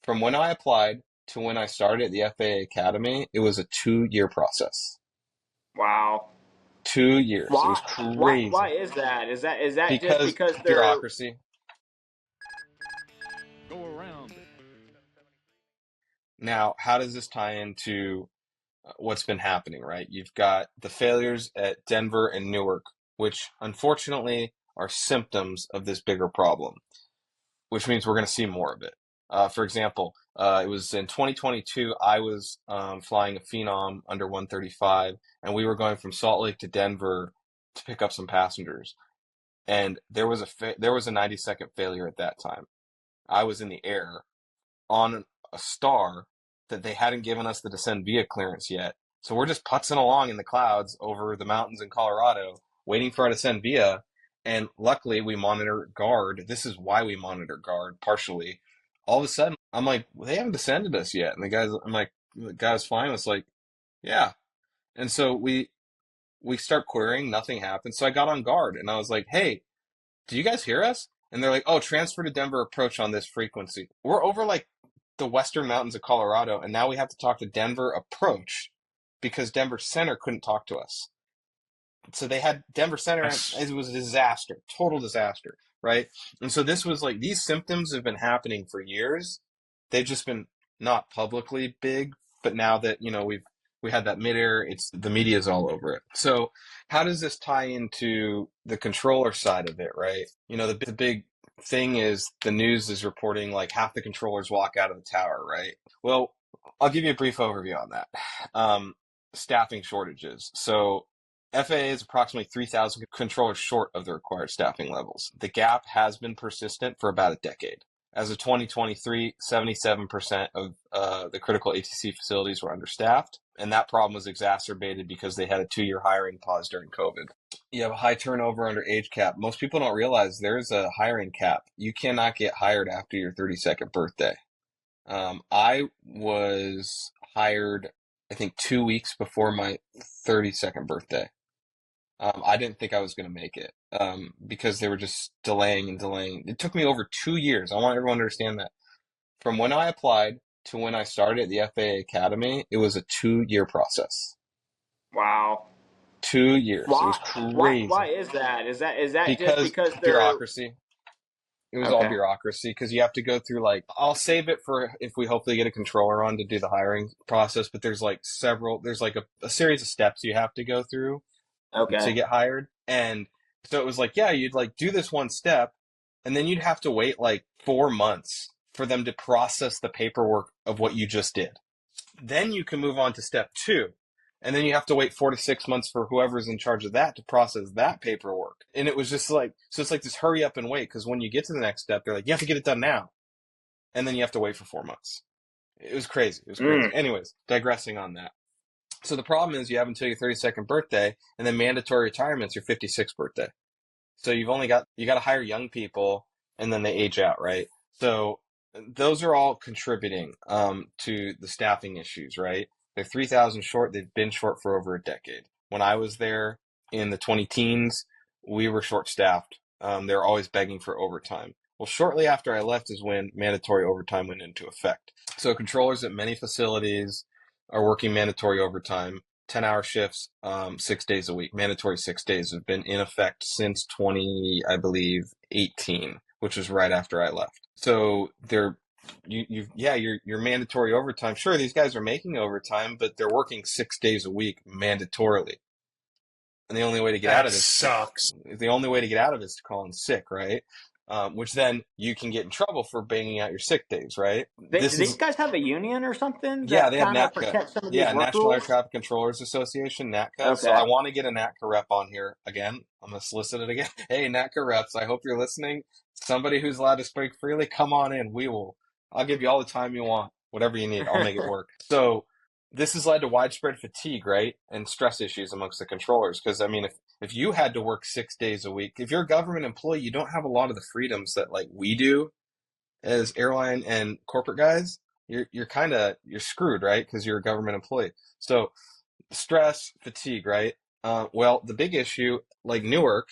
From when I applied to when I started at the FAA Academy, it was a 2-year process. Wow. 2 years. It was Why crazy is that? Is that just because because they're bureaucracy. Go around. Now, how does this tie into what's been happening, right? You've got the failures at Denver and Newark, which unfortunately are symptoms of this bigger problem, which means we're going to see more of it. For example, it was in 2022, I was flying a Phenom under 135, and we were going from Salt Lake to Denver to pick up some passengers. And there was a 90-second failure at that time. I was in the air on a star that they hadn't given us the descend via clearance yet. So we're just putzing along in the clouds over the mountains in Colorado, waiting for our descend via. And luckily, we monitor guard. This is why we monitor guard partially. All of a sudden, I'm like, well, they haven't descended us yet. And the guy's flying was like, yeah. And so we start querying, nothing happens. So I got on guard and I was like, hey, do you guys hear us? And they're like, oh, transfer to Denver approach on this frequency. We're over like the western mountains of Colorado, and now we have to talk to Denver approach because Denver Center couldn't talk to us. So they had Denver Center, and it was a disaster, total disaster, right? And so this was like, these symptoms have been happening for years. They've just been not publicly big, but now that, we had that midair, it's the media's all over it. So how does this tie into the controller side of it, right? The big thing is the news is reporting like half the controllers walk out of the tower, right? Well, I'll give you a brief overview on that. Staffing shortages. So FAA is approximately 3,000 controllers short of the required staffing levels. The gap has been persistent for about a decade. As of 2023, 77% of the critical ATC facilities were understaffed, and that problem was exacerbated because they had a 2-year hiring pause during COVID. You have a high turnover under age cap. Most people don't realize there's a hiring cap. You cannot get hired after your 32nd birthday. I was hired, I think, 2 weeks before my 32nd birthday. I didn't think I was going to make it because they were just delaying and delaying. It took me over 2 years. I want everyone to understand that. From when I applied to when I started at the FAA Academy, it was a 2-year process. wow. 2 years. It was Why crazy is that? Is that just because because they're bureaucracy. It was all okay? bureaucracy because you have to go through I'll save it for if we hopefully get a controller on to do the hiring process, but there's like a series of steps you have to go through to Okay. get hired. And so it was like, yeah, you'd like do this one step and then you'd have to wait like 4 months for them to process the paperwork of what you just did. Then you can move on to step 2. And then you have to wait 4 to 6 months for whoever's in charge of that to process that paperwork. And it was just like, so it's like this hurry up and wait. Because when you get to the next step, they're like, you have to get it done now. And then you have to wait for 4 months. It was crazy. It was crazy. Anyways, digressing on that. So the problem is you have until your 32nd birthday, and then mandatory retirement's your 56th birthday. So you got to hire young people, and then they age out, right? So those are all contributing to the staffing issues, right? They're 3,000 short. They've been short for over a decade. When I was there in the 20 teens, we were short staffed. They're always begging for overtime. Well, shortly after I left is when mandatory overtime went into effect. So controllers at many facilities are working mandatory overtime, 10-hour shifts, 6 days a week. Mandatory 6 days have been in effect since 2018, which was right after I left. So your mandatory overtime. Sure, these guys are making overtime, but they're working 6 days a week mandatorily. And the only way to get out of it sucks. the only way to get out of it is to call in sick, right? Which then you can get in trouble for banging out your sick days, right? Do these guys have a union or something Yeah, that they have kind of NATCA. protects some of these Yeah, work National Air rules? Traffic Controllers Association, NATCA. So Okay. I want to get a NATCA rep on here again. I'm going to solicit it again. Hey, NATCA reps, I hope you're listening. Somebody who's allowed to speak freely, come on in. I'll give you all the time you want, whatever you need. I'll make it work. So this has led to widespread fatigue, right? And stress issues amongst the controllers. Because, I mean, if you had to work 6 days a week, if you're a government employee, you don't have a lot of the freedoms that like we do as airline and corporate guys. You're screwed, right? Because you're a government employee. So stress, fatigue, right? Well, the big issue, like Newark,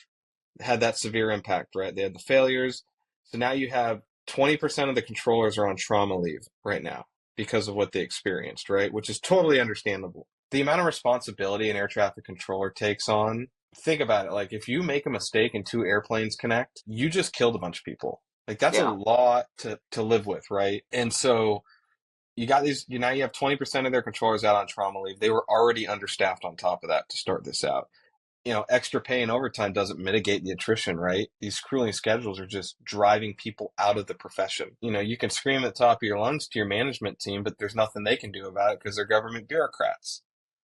had that severe impact, right? They had the failures. So now you have 20% of the controllers are on trauma leave right now because of what they experienced, right? Which is totally understandable. The amount of responsibility an air traffic controller takes on, think about it. Like, if you make a mistake and two airplanes connect, you just killed a bunch of people. Like, that's a lot to live with, right? And so you got these, now you have 20% of their controllers out on trauma leave. They were already understaffed on top of that to start this out. Extra pay and overtime doesn't mitigate the attrition, right? These grueling schedules are just driving people out of the profession. You can scream at the top of your lungs to your management team, but there's nothing they can do about it because they're government bureaucrats.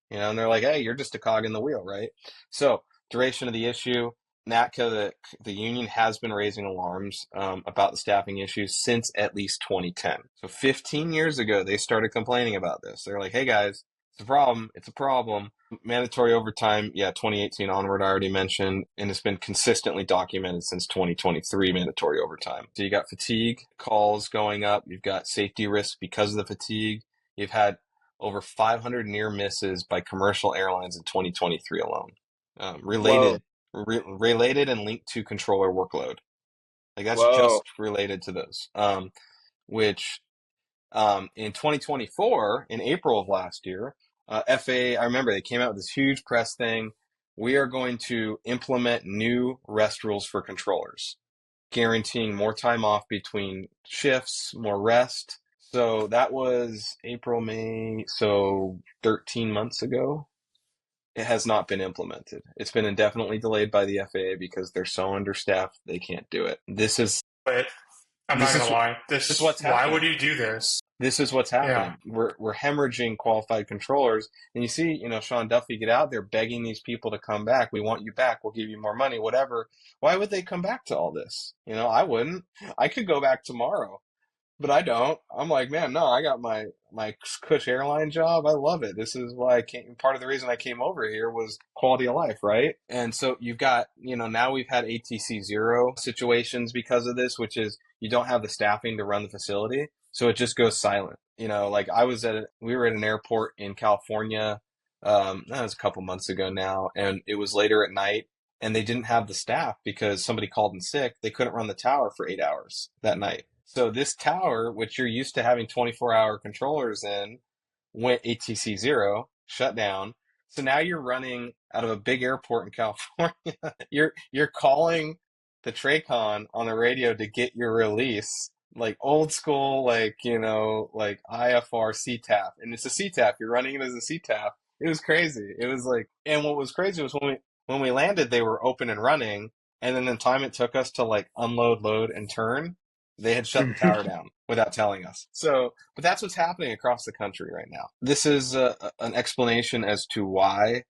And they're like, hey, you're just a cog in the wheel, right? So, duration of the issue, NATCA, the union, has been raising alarms about the staffing issues since at least 2010. So 15 years ago, they started complaining about this. They're like, hey, guys, it's a problem. It's a problem. Mandatory overtime, 2018 onward, I already mentioned, and it's been consistently documented since 2023, mandatory overtime. So you got fatigue calls going up. You've got safety risks because of the fatigue. You've had over 500 near misses by commercial airlines in 2023 alone, related and linked to controller workload. Like, that's just related to those. Which in 2024, in April of last year, FAA, I remember they came out with this huge press thing. We are going to implement new rest rules for controllers, guaranteeing more time off between shifts, more rest. So that was April, May, so 13 months ago. It has not been implemented. It's been indefinitely delayed by the FAA because they're so understaffed they can't do it. But I'm not gonna lie. This is what's happening. Why would you do this? This is what's happening. Yeah. We're hemorrhaging qualified controllers, and you see, Sean Duffy get out there begging these people to come back. We want you back. We'll give you more money, whatever. Why would they come back to all this? I wouldn't. I could go back tomorrow, but I don't. I'm like, man, no, I got my cush airline job. I love it. This is why I came. Part of the reason I came over here was quality of life, right? And so you've got, now we've had ATC 0 situations because of this, which is you don't have the staffing to run the facility. So it just goes silent. Like we were at an airport in California, that was a couple months ago now, and it was later at night, and they didn't have the staff because somebody called in sick. They couldn't run the tower for 8 hours that night. So this tower, which you're used to having 24-hour controllers in, went ATC 0, shut down. So now you're running out of a big airport in California. You're calling the Tracon on the radio to get your release, like old school, like IFR CTAF. And it's a CTAF. You're running it as a CTAF. It was crazy. It was like, and what was crazy was when we landed, they were open and running. And then the time it took us to like unload, load, and turn, they had shut the tower down without telling us. So, but that's what's happening across the country right now. This is an explanation as to why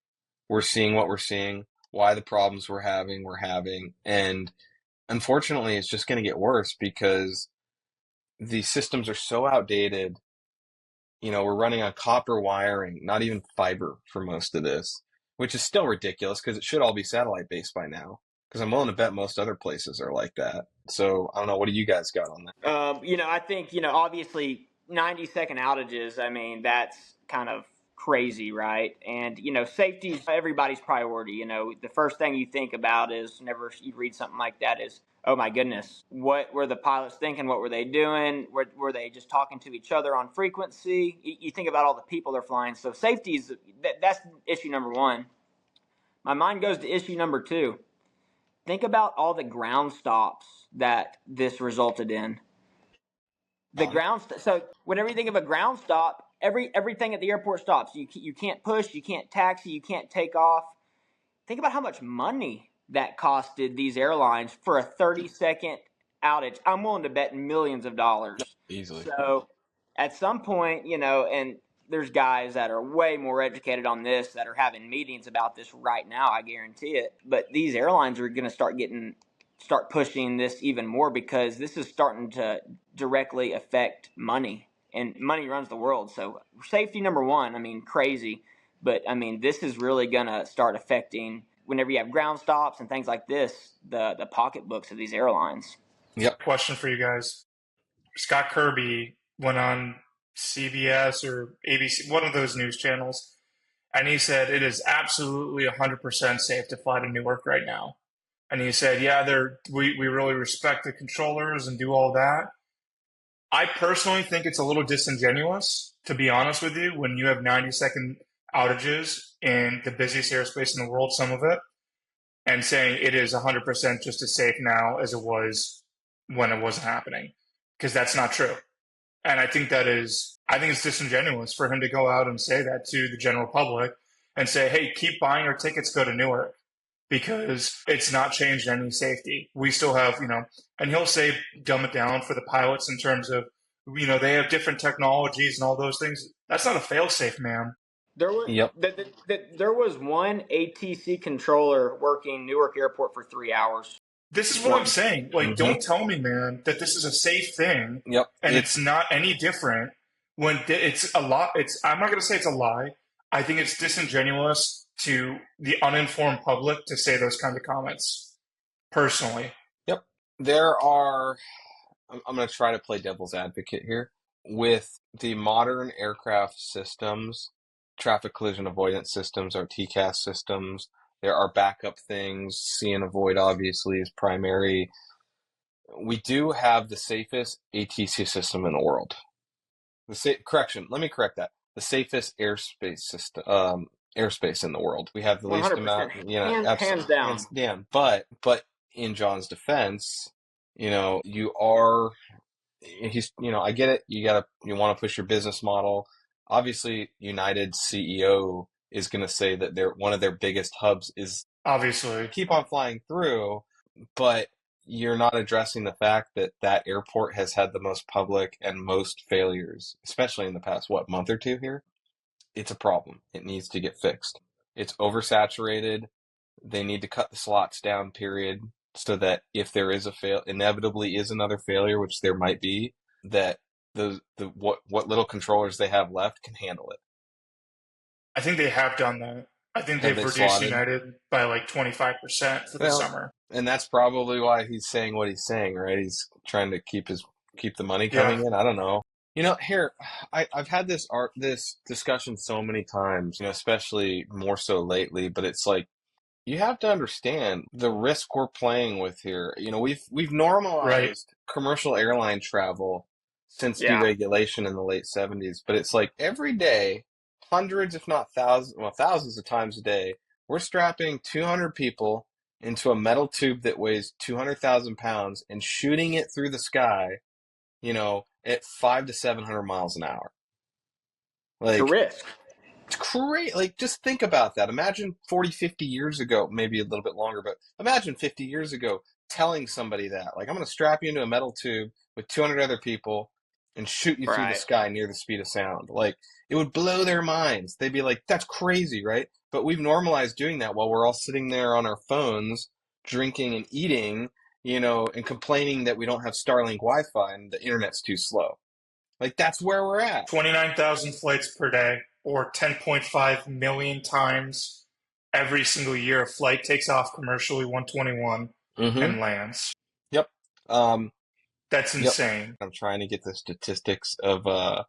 we're seeing what we're seeing, why the problems we're having. And unfortunately, it's just going to get worse because the systems are so outdated. We're running on copper wiring, not even fiber for most of this, which is still ridiculous because it should all be satellite based by now. Because I'm willing to bet most other places are like that. So I don't know. What do you guys got on that? I think, obviously 90-second outages, I mean, that's kind of crazy, right? And, safety is everybody's priority. The first thing you think about is whenever you read something like that is, oh my goodness, what were the pilots thinking? What were they doing? Were they just talking to each other on frequency? You think about all the people they're flying. So safety is, that's issue number one. My mind goes to issue number two. Think about all the ground stops that this resulted in. So whenever you think of a ground stop, everything at the airport stops. You can't push, you can't taxi, you can't take off. Think about how much money that costed these airlines for a 30-second outage. I'm willing to bet millions of dollars. Easily. So at some point, and there's guys that are way more educated on this that are having meetings about this right now, I guarantee it. But these airlines are going to start pushing this even more because this is starting to directly affect money, and money runs the world. So safety number one, I mean, crazy. But, I mean, this is really going to start affecting, whenever you have ground stops and things like this, the pocketbooks of these airlines. Yep. Question for you guys. Scott Kirby went on CBS or ABC, one of those news channels, and he said it is absolutely 100% safe to fly to Newark right now. and he said, "Yeah, we really respect the controllers and do all that." I personally think it's a little disingenuous, to be honest with you, when you have 90-second outages in the busiest airspace in the world, some of it, and saying it is 100% just as safe now as it was when it wasn't happening, because that's not true. And I think it's disingenuous for him to go out and say that to the general public and say, hey, keep buying our tickets, go to Newark, because it's not changed any safety. We still have, and he'll say dumb it down for the pilots in terms of, they have different technologies and all those things. That's not a fail-safe, man. There was Yep. there was one ATC controller working Newark Airport for 3 hours. This is what I'm One. saying. Like, Mm-hmm. don't tell me, man, that this is a safe thing Yep. and it's not any different when it's a lot. I'm not going to say it's a lie. I think it's disingenuous to the uninformed public to say those kinds of comments, personally. Yep. There are, I'm going to try to play devil's advocate here. With the modern aircraft systems, traffic collision avoidance systems, or TCAS systems, there are backup things. See and avoid, obviously, is primary. We do have the safest ATC system in the world. Let me correct that. The safest airspace system, airspace in the world. We have the least 100%. amount, Hands down. hands down. But in John's defense, you are. He's, I get it. You want to push your business model. Obviously, United's CEO is going to say that one of their biggest hubs is Obviously. keep on flying through, but you're not addressing the fact that that airport has had the most public and most failures, especially in the past, month or two here. It's a problem. It needs to get fixed. It's oversaturated. They need to cut the slots down, period, so that if there is inevitably is another failure, which there might be, that what little controllers they have left can handle it. I think they have done that. I think they've reduced slotted? United by like 25% for the summer. And that's probably why he's saying what he's saying, right? He's trying to keep the money coming in. I don't know. Here, I've had this discussion so many times, especially more so lately, but it's like, you have to understand the risk we're playing with here. We've normalized commercial airline travel since deregulation in the late 70s, but it's like every day, hundreds, if not thousands of times a day, we're strapping 200 people into a metal tube that weighs 200,000 pounds and shooting it through the sky, at 500 to 700 miles an hour. It's a risk. It's great. Like, just think about that. Imagine 40, 50 years ago, maybe a little bit longer, but imagine 50 years ago telling somebody that. Like, I'm going to strap you into a metal tube with 200 other people and shoot you through the sky near the speed of sound. Like, it would blow their minds. They'd be like, that's crazy, right? But we've normalized doing that while we're all sitting there on our phones, drinking and eating, and complaining that we don't have Starlink Wi-Fi and the internet's too slow. Like, that's where we're at. 29,000 flights per day, or 10.5 million times every single year a flight takes off commercially 121 and lands. Yep. That's insane. Yep. I'm trying to get the statistics of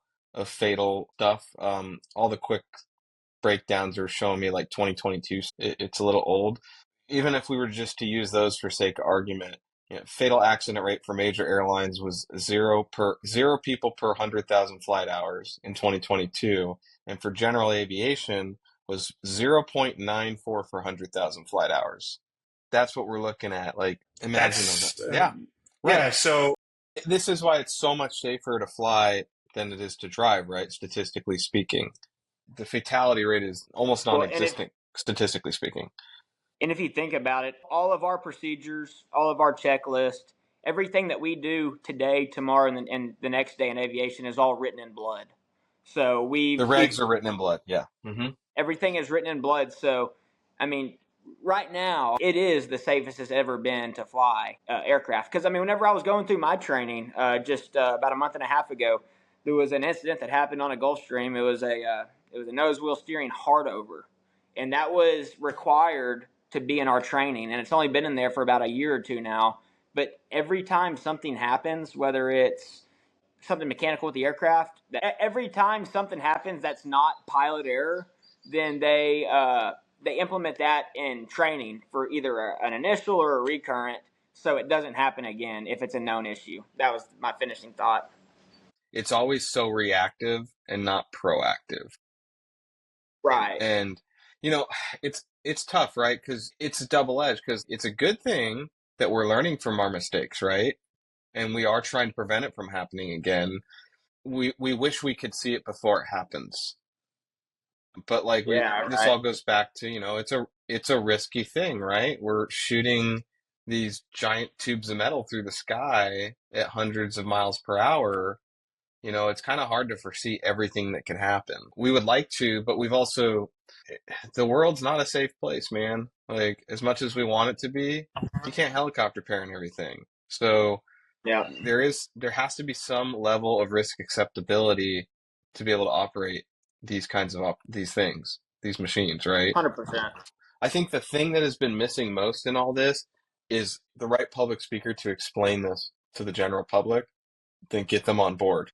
fatal stuff. All the quick breakdowns are showing me like 2022. It's a little old. Even if we were just to use those for sake of argument, fatal accident rate for major airlines was zero people per 100,000 flight hours in 2022, and for general aviation was 0.94 for 100,000 flight hours. That's what we're looking at. Like, imagine that. Yeah. So this is why it's so much safer to fly than it is to drive, right? Statistically speaking, the fatality rate is almost non-existent, statistically speaking. And if you think about it, all of our procedures, all of our checklists, everything that we do today, tomorrow, and the next day in aviation is all written in blood. So the regs are written in blood. Yeah. Mm-hmm. Everything is written in blood. So, I mean, right now it is the safest it's ever been to fly aircraft. Because whenever I was going through my training just about a month and a half ago, there was an incident that happened on a Gulfstream. It was a nose wheel steering hard over, and that was required to be in our training, and it's only been in there for about a year or two now. But every time something happens, whether it's something mechanical with the aircraft, every time something happens that's not pilot error, then they they implement that in training for either an initial or a recurrent, so it doesn't happen again if it's a known issue. That was my finishing thought. It's always so reactive and not proactive. Right. And you know, it's tough, right? Because it's a double edged. Because it's a good thing that we're learning from our mistakes, right? And we are trying to prevent it from happening again. We wish we could see it before it happens. But like Yeah, this right. all goes back to, it's a risky thing, right? We're shooting these giant tubes of metal through the sky at hundreds of miles per hour. It's kind of hard to foresee everything that can happen. We would like to, but the world's not a safe place, man. Like, as much as we want it to be, you can't helicopter parent everything. So Yeah, there has to be some level of risk acceptability to be able to operate these kinds of these things, these machines, right? 100%. I think the thing that has been missing most in all this is the right public speaker to explain this to the general public, then get them on board.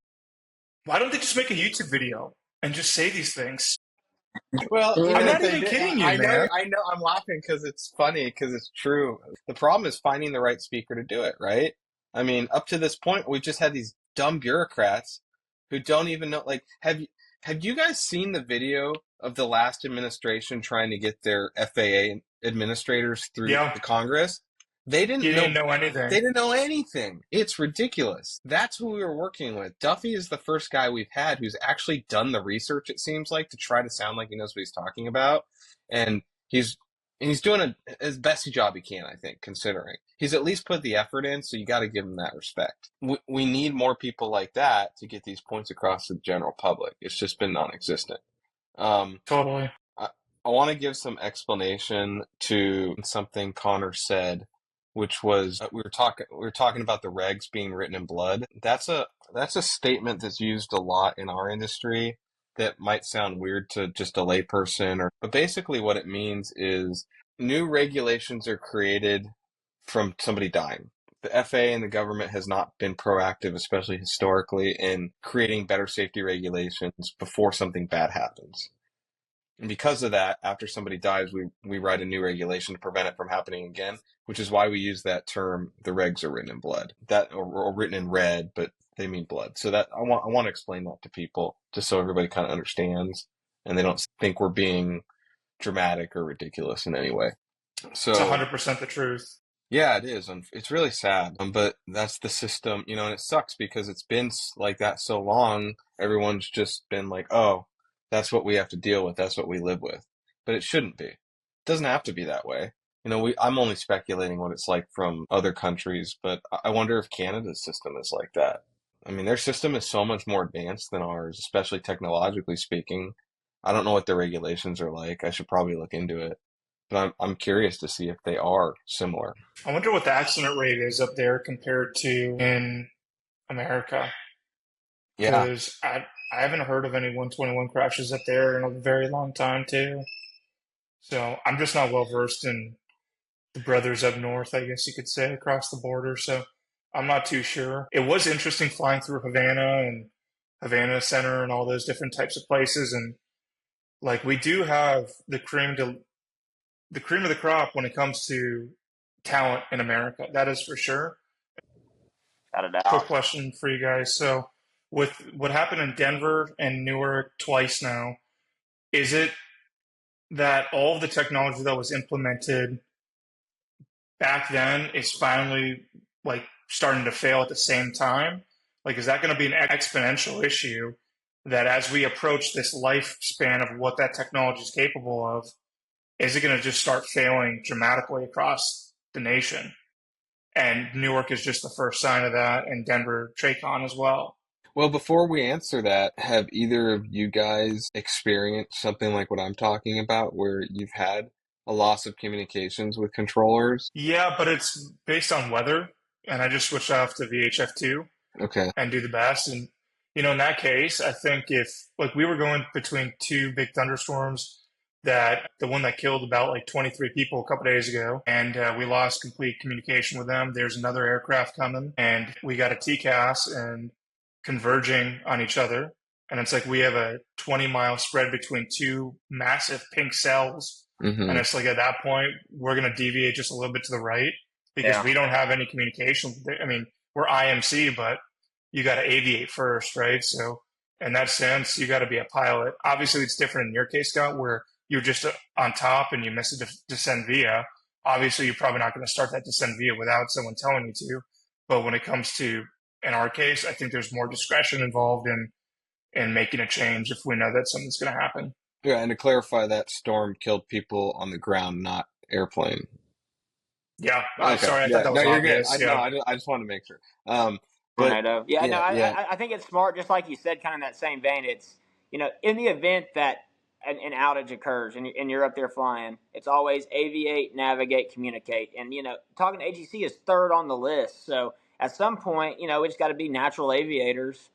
Why don't they just make a YouTube video and just say these things? Well, I'm even if not they even did, kidding you, man. I know, I'm laughing because it's funny, because it's true. The problem is finding the right speaker to do it, right? I mean, up to this point, we've just had these dumb bureaucrats who don't even know. Like, have you guys seen the video of the last administration trying to get their FAA administrators through Yeah, the Congress? They he didn't didn't know know they anything. didn't know anything. It's ridiculous. That's who we were working with. Duffy is the first guy we've had who's actually done the research, it seems like, to try to sound like he knows what he's talking about. And he's doing as best job he can, I think, considering. He's at least put the effort in, so you got to give him that respect. We need more people like that to get these points across to the general public. It's just been non-existent. Totally. I want to give some explanation to something Connor said, which was we were talking about the regs being written in blood. That's a statement that's used a lot in our industry that might sound weird to just a layperson, but basically what it means is new regulations are created from somebody dying. The FAA and the government has not been proactive, especially historically, in creating better safety regulations before something bad happens. And because of that, after somebody dies, we write a new regulation to prevent it from happening again, which is why we use that term, the regs are written in blood. Or written in red, but they mean blood. So that I want to explain that to people just so everybody kind of understands and they don't think we're being dramatic or ridiculous in any way. It's So 100% the truth. yeah, it is. It's really sad, but that's the system, and it sucks because it's been like that so long. Everyone's just been like, oh, that's what we have to deal with. That's what we live with. But it shouldn't be. It doesn't have to be that way. I'm only speculating what it's like from other countries, but I wonder if Canada's system is like that. I mean, their system is so much more advanced than ours, especially technologically speaking. I don't know what the regulations are like. I should probably look into it. But I'm curious to see if they are similar. I wonder what the accident rate is up there compared to in America. Yeah. Because I haven't heard of any 121 crashes up there in a very long time, too. So I'm just not well versed in the brothers up north, I guess you could say, across the border. So I'm not too sure. It was interesting flying through Havana and Havana Center and all those different types of places. And like we do have the cream of the crop when it comes to talent in America. That is for sure. Got it Quick out. question for you guys. So, with what happened in Denver and Newark twice now, is it that all of the technology that was implemented back then is finally like starting to fail at the same time? Like, is that going to be an exponential issue that as we approach this lifespan of what that technology is capable of, is it going to just start failing dramatically across the nation? And Newark is just the first sign of that, and Denver Tracon as well. Well, before we answer that, have either of you guys experienced something like what I'm talking about, where you've had a loss of communications with controllers? Yeah, but it's based on weather, and I just switched off to VHF2 Okay. and do the best. And in that case, I think if like we were going between two big thunderstorms, that the one that killed about like 23 people a couple days ago, and we lost complete communication with them. There's another aircraft coming, and we got a TCAS and converging on each other. And it's like we have a 20-mile spread between two massive pink cells And Mm-hmm. it's like at that point, we're going to deviate just a little bit to the right because Yeah. we don't have any communication. I mean, we're IMC, but you got to aviate first, right? So in that sense, you got to be a pilot. Obviously, it's different in your case, Scott, where you're just on top and you miss a descent via. Obviously, you're probably not going to start that descent via without someone telling you to. But when it comes to, in our case, I think there's more discretion involved in making a change if we know that something's going to happen. Yeah, and to clarify, that storm killed people on the ground, not airplane. Yeah, Okay, sorry, I thought yeah, that no, was you're good. obvious. No, Yeah, I just want to make sure. But Tornado. Yeah, no, yeah, yeah, I think it's smart, just like you said, kind of in that same vein. It's, in the event that an outage occurs and you're up there flying, it's always aviate, navigate, communicate. And, talking to ATC is third on the list. So at some point, we just got to be natural aviators.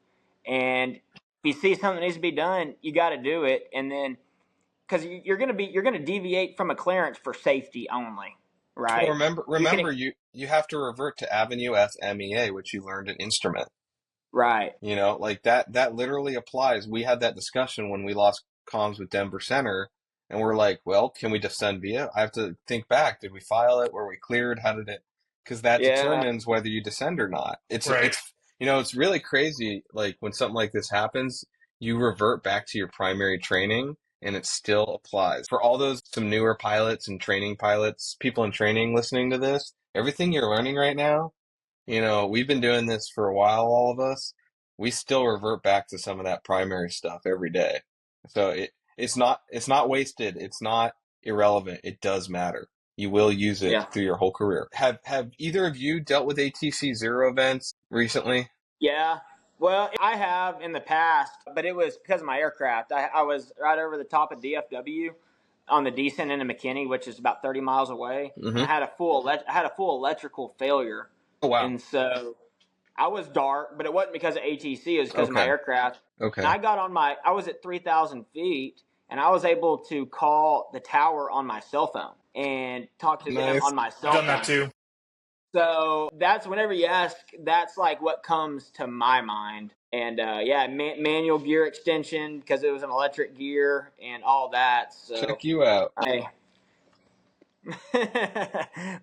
And if you see something that needs to be done, you got to do it. And then, because you're going to deviate from a clearance for safety only, well, right? You can, remember, you have to revert to Avenue F MEA, which you learned in instrument. right. Like that literally applies. We had that discussion when we lost comms with Denver Center, and we're like, well, can we descend via? I have to think back. Did we file it? Were we cleared? How did it? Because that Yeah. determines whether you descend or not. right. It's really crazy. Like when something like this happens, you revert back to your primary training, and it still applies. For all those some newer pilots and training pilots, people in training listening to this, everything you're learning right now, we've been doing this for a while, all of us. We still revert back to some of that primary stuff every day. So it's not wasted. It's not irrelevant. It does matter. You will use it Yeah. through your whole career. Have either of you dealt with ATC zero events recently? Yeah. Well, I have in the past, but it was because of my aircraft. I was right over the top of DFW on the descent into McKinney, which is about 30 miles away, and Mm-hmm. I had a full electrical failure, Oh wow. and so I was dark, but it wasn't because of ATC. It was because of my Okay. aircraft. And Okay. I was at 3,000 feet, and I was able to call the tower on my cell phone and talk to them Nice. on my I've cell done that phone. too. So that's whenever you ask, that's like what comes to my mind. And yeah, manual gear extension because it was an electric gear and all that. So Check you out. I,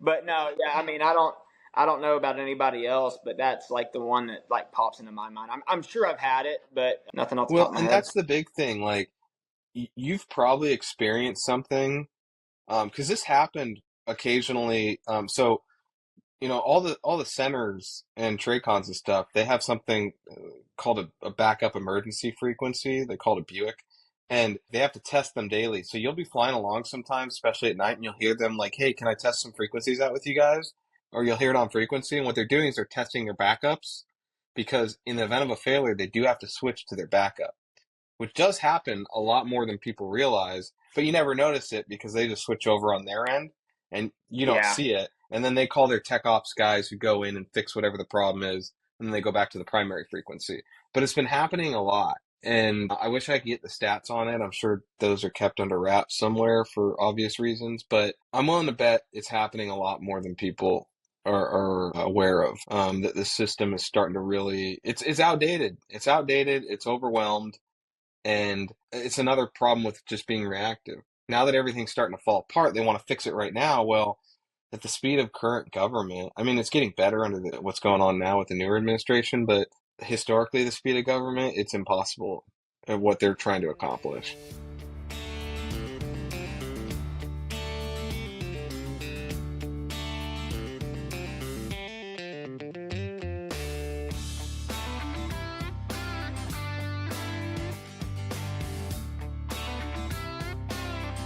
but no, yeah, I mean, I don't know about anybody else, but that's like the one that like pops into my mind. I'm sure I've had it, but nothing off the top Well, of my and head. that's the big thing. Like you've probably experienced something, because this happened occasionally. So all the centers and Tracons and stuff, they have something called a backup emergency frequency. They call it a Buick, and they have to test them daily. So you'll be flying along sometimes, especially at night, and you'll hear them like, "Hey, can I test some frequencies out with you guys?" Or you'll hear it on frequency, and what they're doing is they're testing their backups because in the event of a failure, they do have to switch to their backup, which does happen a lot more than people realize, but you never notice it because they just switch over on their end and you don't Yeah. see it. And then they call their tech ops guys who go in and fix whatever the problem is, and then they go back to the primary frequency. But it's been happening a lot. And I wish I could get the stats on it. I'm sure those are kept under wraps somewhere for obvious reasons, but I'm willing to bet it's happening a lot more than people are aware of. That the system is starting to really, it's outdated. It's outdated. It's overwhelmed. And it's another problem with just being reactive. Now that everything's starting to fall apart, they want to fix it right now. Well, at the speed of current government, I mean, it's getting better under what's going on now with the newer administration, but historically, the speed of government, it's impossible at what they're trying to accomplish.